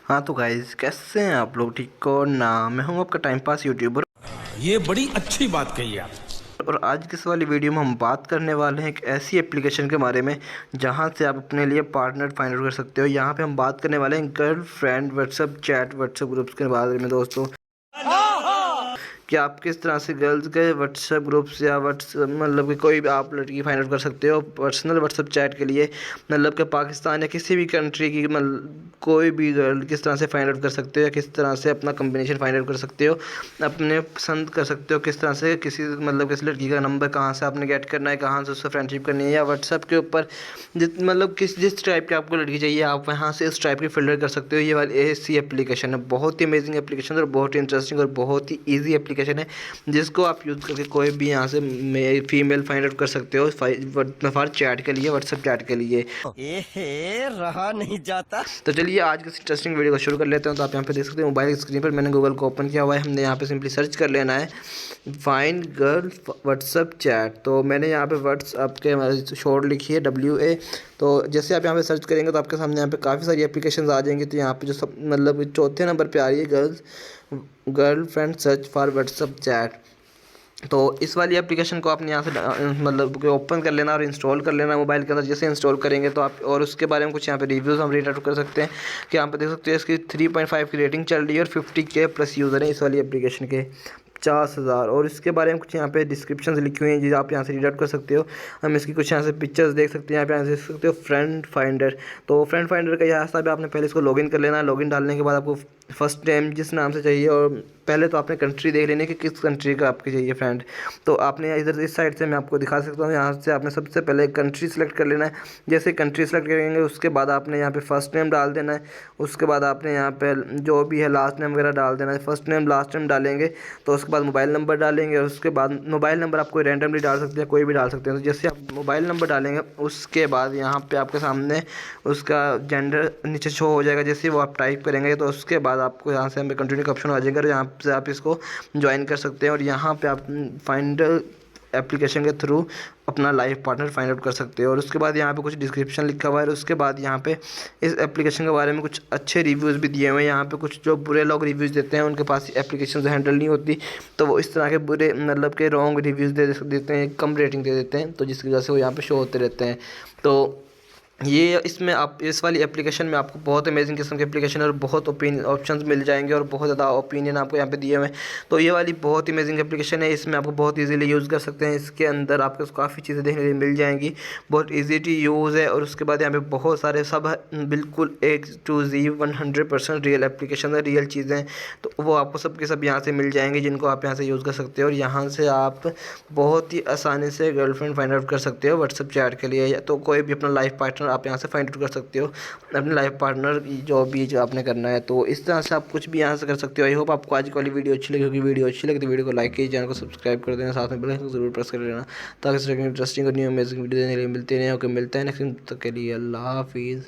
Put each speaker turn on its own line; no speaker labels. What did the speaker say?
हाँ तो गाइस, कैसे हैं आप लोग? ठीक हो ना? मैं हूं आपका टाइम पास यूट्यूबर।
ये बड़ी अच्छी बात कही आप।
और आज की इस वाली वीडियो में हम बात करने वाले हैं एक ऐसी एप्लीकेशन के बारे में जहां से आप अपने लिए पार्टनर फाइंड आउट कर सकते हो। यहां पे हम बात करने वाले हैं girlfriend WhatsApp chat WhatsApp groups के बारे में दोस्तों, कि आप किस तरह से गर्ल्स के व्हाट्सएप ग्रुप्स या व्हाट्सएप मतलब कि कोई भी आप लड़की फाइंड आउट कर सकते हो पर्सनल व्हाट्सएप चैट के लिए। मतलब कि पाकिस्तान या किसी भी कंट्री की मतलब कोई भी गर्ल किस तरह से फाइंड आउट कर सकते हो या किस तरह से अपना कम्बिनेशन फाइंड आउट कर सकते हो, अपने पसंद कर सकते हो किस तरह से किसी मतलब किसी लड़की का नंबर कहाँ से आपने गेट करना है, कहाँ से उससे फ्रेंडशिप करनी है, या व्हाट्सएप के ऊपर मतलब जिस टाइप की आपको लड़की चाहिए आप वहाँ से इस टाइप की फ़िल्टर कर सकते हो। ये वाली ऐसी एप्लीकेशन है, बहुत ही अमेजिंग एप्लीकेशन और बहुत ही इंटरेस्टिंग और बहुत ही ईजी एप्लीकेशन है, जिसको आप यूज़ करके कोई भी यहाँ से फीमेल फाइंड आउट कर सकते हो फॉर चैट के लिए, व्हाट्सएप चैट के लिए।
एहे रहा नहीं जाता।
तो चलिए आज की इंटरेस्टिंग वीडियो को शुरू कर लेते हैं। तो आप यहाँ पे देख सकते हैं मोबाइल स्क्रीन पर मैंने गूगल को ओपन किया हुआ है। हमने यहाँ पे सिंपली सर्च कर लेना है फाइंड गर्ल व्हाट्सएप चैट। तो मैंने यहाँ पे व्हाट्सएप के हमारे शॉर्ट लिखी है WA। तो जैसे आप यहाँ पे सर्च करेंगे तो आपके सामने यहाँ पे काफ़ी सारी एप्लीकेशंस आ जाएंगी। तो यहाँ पे जो सब मतलब चौथे नंबर पे आ रही है girlfriend search for WhatsApp chat. तो इस वाली एप्लीकेशन को आपने यहाँ से मतलब कि ओपन कर लेना और इंस्टॉल कर लेना मोबाइल के अंदर। जैसे इंस्टॉल करेंगे तो आप और उसके बारे में कुछ यहाँ पे रिव्यूज़ हम रीड आउट कर सकते हैं कि यहाँ पे देख सकते हैं इसकी 3.5 की रेटिंग चल रही है और 50K प्लस यूज़र हैं इस वाली एप्लीकेशन के, 50,000। और इसके बारे में कुछ यहाँ पे डिस्क्रिप्शन लिखी हुई हैं जी, आप यहाँ से रीड आउट कर सकते हो। हम इसकी कुछ यहाँ से पिक्चर्स देख सकते हैं, यहाँ पे देख सकते हो फ्रेंड फाइंडर। तो फ्रेंड फाइंडर का यह हिसाब है, आपने पहले इसको लॉगिन कर लेना है। लॉगिन डालने के बाद आपको फर्स्ट नेम जिस नाम से चाहिए, और पहले तो आपने कंट्री देख लेनी है कि किस कंट्री का आपके चाहिए फ्रेंड। तो आपने इधर इस साइड से मैं आपको दिखा सकता हूँ, यहाँ से आपने सबसे पहले कंट्री सेलेक्ट कर लेना है। जैसे कंट्री सेलेक्ट करेंगे उसके बाद आपने यहाँ पे फर्स्ट नेम डाल देना है। उसके बाद आपने यहाँ पे जो भी है लास्ट नेम वगैरह डाल देना है। फर्स्ट नेम लास्ट नेम डालेंगे तो उसके बाद मोबाइल नंबर डालेंगे, और उसके बाद मोबाइल नंबर आप कोई रैंडमली डाल सकते हैं, कोई भी डाल सकते हैं। तो जैसे आप मोबाइल नंबर डालेंगे उसके बाद यहाँ पे आपके सामने उसका जेंडर नीचे शो हो जाएगा। जैसे वो आप टाइप करेंगे तो उसके बाद आपको यहाँ से हमें कंटिन्यू का ऑप्शन आ जाएगा, और यहाँ से आप इसको ज्वाइन कर सकते हैं। और यहाँ पे आप फाइंड एप्लीकेशन के थ्रू अपना लाइफ पार्टनर फाइंड आउट कर सकते हो। और उसके बाद यहाँ पे कुछ डिस्क्रिप्शन लिखा हुआ है, और उसके बाद यहाँ पे इस एप्लीकेशन के बारे में कुछ अच्छे रिव्यूज़ भी दिए हुए हैं। यहाँ पे कुछ जो बुरे लोग रिव्यूज़ देते हैं उनके पास एप्लीकेशन हैंडल नहीं होती, तो वो इस तरह के बुरे मतलब के रॉन्ग रिव्यूज़ दे देते हैं, कम रेटिंग दे देते हैं, तो जिसकी वजह से वो यहाँ पे शो होते रहते हैं। तो ये इसमें आप इस वाली एप्लीकेशन में आपको बहुत अमेजिंग किस्म के एप्लीकेशन और बहुत ऑप्शंस मिल जाएंगे, और बहुत ज़्यादा ओपिनियन आपको यहाँ पे दिए हुए हैं। तो ये वाली बहुत अमेजिंग एप्लीकेशन है, इसमें आपको बहुत इजीली यूज़ कर सकते हैं। इसके अंदर आपको काफ़ी चीज़ें देखने के लिए मिल जाएंगी, बहुत ईजी टू यूज़ है। और उसके बाद यहाँ पे बहुत सारे सब बिल्कुल A to Z 100% real application है, रियल चीज़ें। तो वो आपको सब के सब यहाँ से मिल जाएंगे, जिनको आप यहाँ से यूज़ कर सकते हो। और यहाँ से आप बहुत ही आसानी से गर्लफ्रेंड फाइंड आउट कर सकते हो व्हाट्सएप चैट के लिए, या तो कोई भी अपना लाइफ पार्टनर आप यहाँ से फाइंड आउट कर सकते हो, अपने लाइफ पार्टनर जो आपने करना है। तो इस तरह से आप कुछ भी यहाँ से कर सकते हो। आई होप आपको आज की वाली वीडियो अच्छी लगी होगी। वीडियो अच्छी लगी तो वीडियो को लाइक कीजिए, चैनल को सब्सक्राइब कर देना, साथ में बेल आइकन जरूर प्रेस कर लेना, ताकि इस तरह की इंटरेस्टिंग और न्यू अमेजिंग वीडियो देने के लिए मिलते हैं। ओके, मिलते हैं नेक्स्ट तक के लिए अल्लाह हाफिज़।